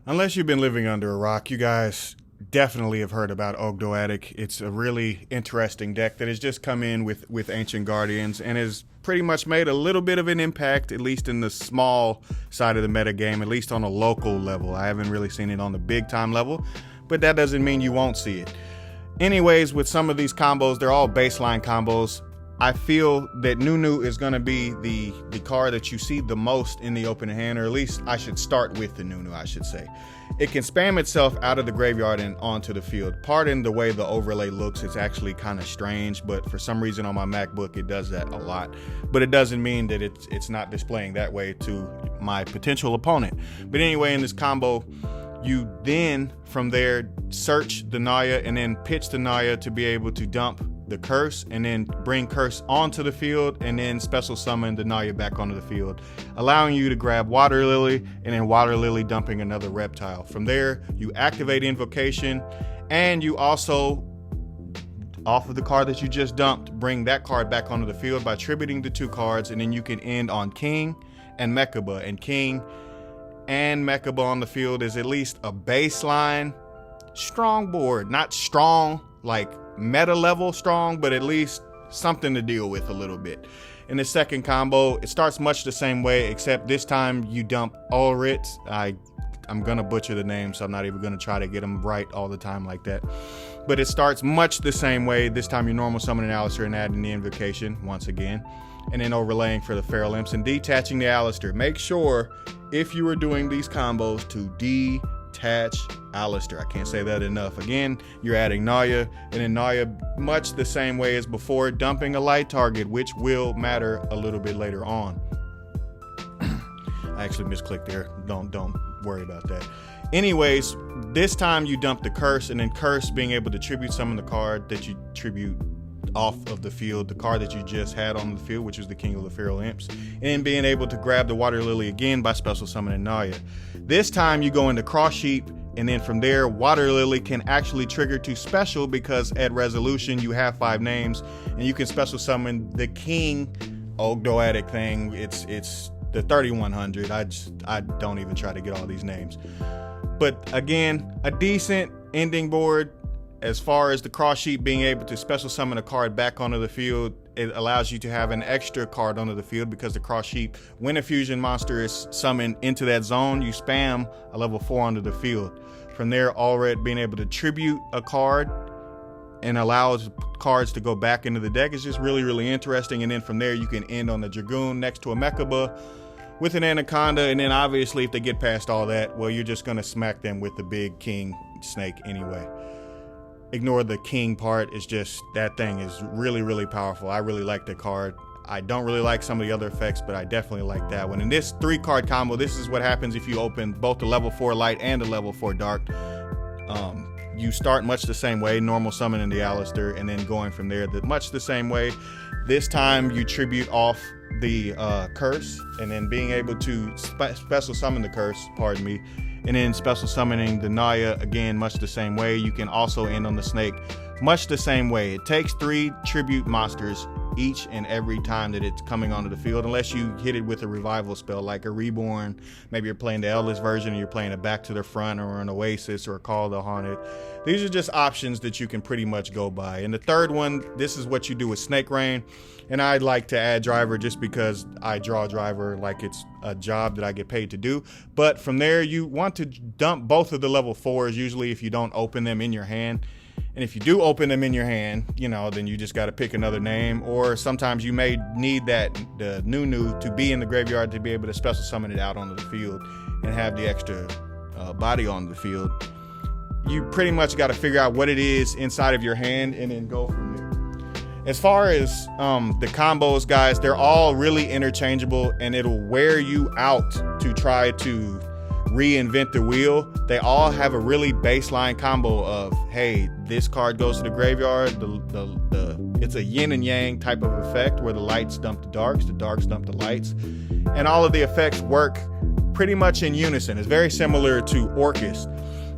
Unless you've been living under a rock, you guys definitely have heard about Ogdoadic. It's a really interesting deck that has just come in with Ancient Guardians and has pretty much made a little bit of an impact, at least in the small side of the meta game, at least on a local level. I haven't really seen it on the big time level, but that doesn't mean you won't see it. Anyways, with some of these combos, they're all baseline combos. I feel that Nunu is going to be the card that you see the most in the opening hand, or at least I should start with the Nunu, I should say. It can spam itself out of the graveyard and onto the field. Pardon the way the overlay looks, it's actually kind of strange, but for some reason on my MacBook it does that a lot. But it doesn't mean that it's not displaying that way to my potential opponent. But anyway, in this combo, you then from there search the Naya and then pitch the Naya to be able to dump the curse and then bring curse onto the field and then special summon the Naya back onto the field, allowing you to grab Water Lily and then Water Lily dumping another reptile. From there, you activate Invocation and you also, off of the card that you just dumped, bring that card back onto the field by tributing the two cards, and then you can end on King and Mechaba. And King and Mechaba on the field is at least a baseline strong board. Not strong like meta level strong, but at least something to deal with a little bit. In the second combo, it starts much the same way, except this time you dump Ulrit. I'm gonna butcher the name, so I'm not even gonna try to get them right all the time like that. But it starts much the same way. This time you normal summon an Alistair and adding the Invocation once again, and then overlaying for the Feral Imps and detaching the Alistair. Make sure, if you are doing these combos, to detach Alistair. I can't say that enough. Again, you're adding Naya, and then Naya much the same way as before, dumping a light target, which will matter a little bit later on. I actually misclicked there. Don't worry about that. Anyways, this time you dump the curse, and then curse being able to tribute summon the card that you tribute off of the field, the card that you just had on the field, which is the King of the Feral Imps, and being able to grab the Water Lily again by special summoning Naya. This time you go into Cross Sheep, and then from there Water Lily can actually trigger to special, because at resolution you have 5 names and you can special summon the King Ogdoadic thing. It's the 3100. I don't even try to get all these names. But again, a decent ending board. As far as the Cross Sheep being able to special summon a card back onto the field, it allows you to have an extra card onto the field, because the Cross Sheep, when a fusion monster is summoned into that zone, you spam a level 4 onto the field. From there, Ulrit being able to tribute a card and allows cards to go back into the deck is just really, really interesting. And then from there, you can end on the Dragoon next to a Mechaba with an Anaconda. And then obviously, if they get past all that, well, you're just going to smack them with the big King Snake anyway. Ignore the King part. It's just, that thing is really, really powerful. I really like the card. I don't really like some of the other effects, but I definitely like that one. In this 3-card combo, this is what happens if you open both the level 4 light and the level 4 dark. You start much the same way, normal summoning the Alistair, and then going from there much the same way. This time you tribute off the curse, and then being able to special summon the curse, pardon me, and then special summoning the Naya again much the same way. You can also end on the Snake much the same way. It takes 3 tribute monsters each and every time that it's coming onto the field, unless you hit it with a revival spell like a Reborn. Maybe you're playing the Eldest version and you're playing a Back to the Front or an Oasis or a Call of the Haunted. These are just options that you can pretty much go by. And the third one, this is what you do with Snake Rain. And I'd like to add Driver just because I draw Driver like it's a job that I get paid to do. But from there, you want to dump both of the level 4s, usually if you don't open them in your hand. And if you do open them in your hand, you know, then you just got to pick another name. Or sometimes you may need the Nunu to be in the graveyard to be able to special summon it out onto the field and have the extra body on the field. You pretty much got to figure out what it is inside of your hand and then go from there. As far as the combos, guys, they're all really interchangeable, and it'll wear you out to try to reinvent the wheel. They all have a really baseline combo of, hey, this card goes to the graveyard. It's a yin and yang type of effect where the lights dump the darks dump the lights, and all of the effects work pretty much in unison. It's very similar to Orcus.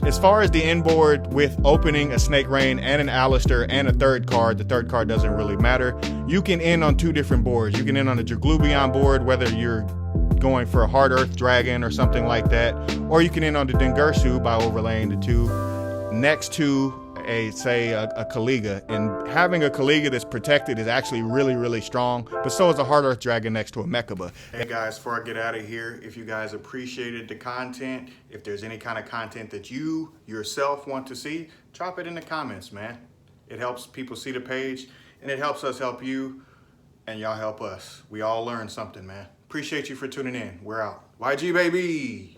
As far as the end board with opening a Snake Rain and an Alistair and a third card, the third card doesn't really matter. You can end on 2 different boards. You can end on the Jaglubion board, whether you're going for a hard earth dragon or something like that, or you can end on the Dengersu by overlaying the two next to a Kaliga. And having a Kaliga that's protected is actually really, really strong, but so is a hard earth dragon next to a Mechaba. Hey guys, before I get out of here, if you guys appreciated the content, if there's any kind of content that you yourself want to see, drop it in the comments, man. It helps people see the page, and it helps us help you, and y'all help us. We all learn something, man. Appreciate you for tuning in. We're out. YG, baby.